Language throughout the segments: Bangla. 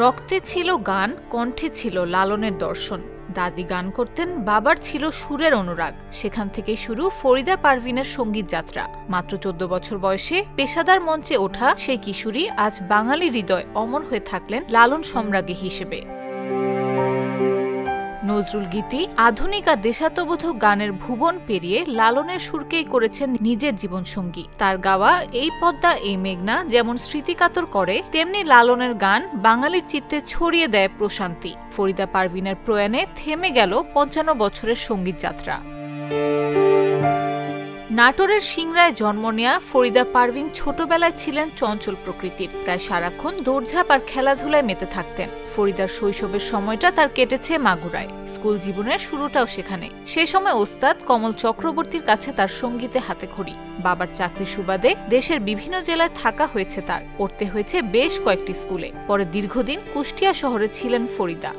রক্তে ছিল গান, কণ্ঠে ছিল লালনের দর্শন। দাদি গান করতেন, বাবার ছিল সুরের অনুরাগ। সেখান থেকেই শুরু ফরিদা পারভিনের সঙ্গীত যাত্রা। মাত্র 14 বছর বয়সে পেশাদার মঞ্চে ওঠা সেই কিশোরী আজ বাঙালি হৃদয় অমর হয়ে থাকলেন লালন সম্রাজ্ঞী হিসেবে। নজরুল গীতি, আধুনিক আর দেশাত্মবোধক গানের ভুবন পেরিয়ে লালনের সুরকেই করেছেন নিজের জীবনসঙ্গী। তার গাওয়া এই পদ্মা এই মেঘনা যেমন স্মৃতিকাতর করে, তেমনি লালনের গান বাঙালির চিত্তে ছড়িয়ে দেয় প্রশান্তি। ফরিদা পারভিনের প্রয়াণে থেমে গেল 55 বছরের সঙ্গীত যাত্রা। নাটোরের সিংড়ায় জন্ম নেয়া ফরিদা পারভিন ছোটবেলায় ছিলেন চঞ্চল প্রকৃতির। প্রায় সারাক্ষণ দৌড়ঝাঁপ আর খেলাধুলায় মেতে থাকতেন। ফরিদার শৈশবের সময়টা তার কেটেছে মাগুরায়। স্কুল জীবনের শুরুটাও সেখানে। সেই সময় ওস্তাদ কমল চক্রবর্তীর কাছে তার সঙ্গীতে হাতেখড়ি। বাবার চাকরির সুবাদে দেশের বিভিন্ন জেলায় থাকা হয়েছে তার। পড়তে হয়েছে বেশ কয়েকটি স্কুলে। পরে দীর্ঘদিন কুষ্টিয়া শহরে ছিলেন ফরিদা।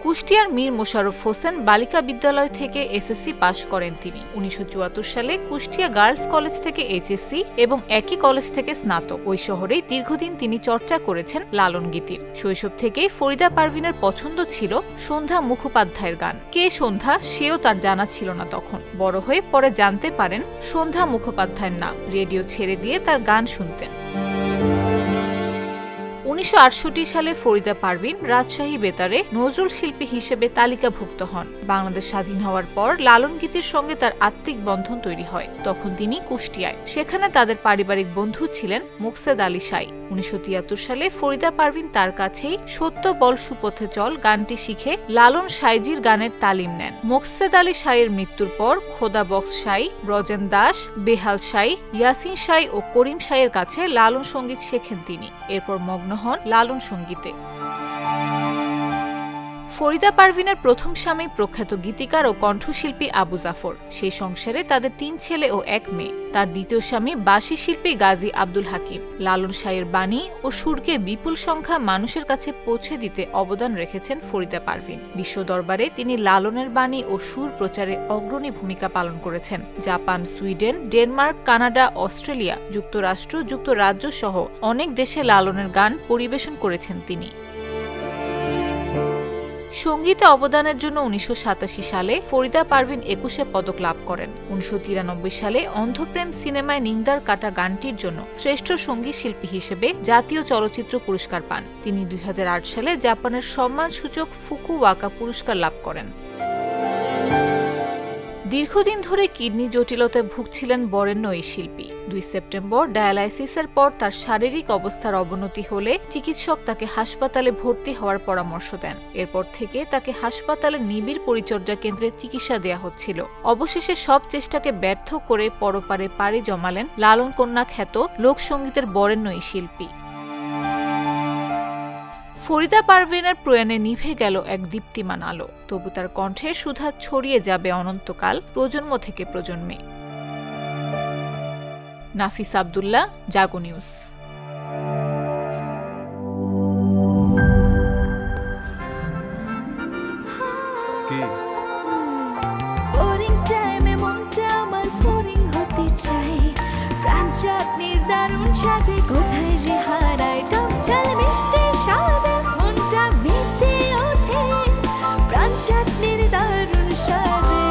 কুষ্টিয়ার মীর মোশাররফ হোসেন বালিকা বিদ্যালয় থেকে এসএসসি পাশ করেন তিনি। 1974 সালে কুষ্টিয়া গার্লস কলেজ থেকে এইচএসসি এবং একই কলেজ থেকে স্নাতক। ওই শহরেই দীর্ঘদিন তিনি চর্চা করেছেন লালন গীতির। শৈশব থেকেই ফরিদা পারভিনের পছন্দ ছিল সন্ধ্যা মুখোপাধ্যায়ের গান। কে সন্ধ্যা সেও তার জানা ছিল না তখন। বড় হয়ে পরে জানতে পারেন সন্ধ্যা মুখোপাধ্যায়ের নাম। রেডিও ছেড়ে দিয়ে তার গান শুনতেন। 1968 সালে ফরিদা পারভিন রাজশাহী বেতারে নজরুল শিল্পী হিসেবে তালিকাভুক্ত হন। বাংলাদেশ স্বাধীন হওয়ার পর লালন গীতির সঙ্গে তার আত্মিক বন্ধন তৈরি হয়। তখন তিনি কুষ্টিয়ায়। সেখানে তাদের পারিবারিক বন্ধু ছিলেন মোকসেদ আলী সাই। 1973 সালে ফরিদা পারভিন তার কাছেই সত্য বল সুপথে চল গানটি শিখে লালন সাইজির গানের তালিম নেন। মোকসেদ আলী সাইয়ের মৃত্যুর পর খোদা বক্স সাই, ব্রজেন দাস, বেহাল সাই, ইয়াসিন সাই ও করিম সাইয়ের কাছে লালন সঙ্গীত শেখেন তিনি। এরপর মগ্ন হন লালন সঙ্গীতে। ফরিদা পারভিনের প্রথম স্বামী প্রখ্যাত গীতিকার ও কণ্ঠশিল্পী আবু জাফর। সেই সংসারে তাদের 3 ছেলে ও 1 মেয়ে। তার দ্বিতীয় স্বামী বাঁশি শিল্পী গাজী আব্দুল হাকিম। লালন সাইয়ের বাণী ও সুরকে বিপুল সংখ্যা মানুষের কাছে পৌঁছে দিতে অবদান রেখেছেন ফরিদা পারভিন। বিশ্ব দরবারে তিনি লালনের বাণী ও সুর প্রচারে অগ্রণী ভূমিকা পালন করেছেন। Japan, Sweden, Denmark, Canada, Australia, যুক্তরাষ্ট্র, যুক্তরাজ্য সহ অনেক দেশে লালনের গান পরিবেশন করেছেন তিনি। সঙ্গীতে অবদানের জন্য 1987 সালে ফরিদা পারভিন 21 পদক লাভ করেন। 1993 সালে অন্ধপ্রেম সিনেমায় নিন্দার কাটা গানটির জন্য শ্রেষ্ঠ সঙ্গীত শিল্পী হিসেবে জাতীয় চলচ্চিত্র পুরস্কার পান। তিনি 2008 সালে জাপানের সম্মানসূচক ফুকুওয়াকা পুরস্কার লাভ করেন। দীর্ঘদিন ধরে কিডনি জটিলতায় ভুগছিলেন বরেণ্য এই শিল্পী। 2 সেপ্টেম্বর ডায়ালাইসিসের পর তার শারীরিক অবস্থার অবনতি হলে চিকিৎসক তাকে হাসপাতালে ভর্তি হওয়ার পরামর্শ দেন। এরপর থেকে তাকে হাসপাতালের নিবিড় পরিচর্যা কেন্দ্রে চিকিৎসা দেয়া হচ্ছিল। অবশেষে সব চেষ্টাকে ব্যর্থ করে পরপারে পাড়ি জমালেন লালন কন্যা খ্যাত লোকসঙ্গীতের বরেণ্য এই শিল্পী। ফরিদা পারভিনের প্রয়াণে নিভে গেল এক দীপ্তিমান আলো। তবু তার কণ্ঠের সুধা ছড়িয়ে যাবে অনন্তকাল, প্রজন্ম থেকে প্রজন্মে। নাফিস আব্দুল্লাহ, জাগো নিউজ। কোথায় যে হারায় টক ঝাল মিষ্টি স্বাদে মনটা মেতে ওঠে প্রাণ চাটনির দারুণ স্বাদে।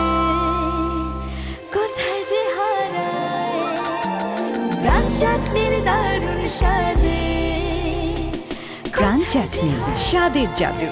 কোথায় যে হারায় প্রাণ চাটনির দারুণ স্বাদে। প্রাণ চাটনি, স্বাদের জাদু।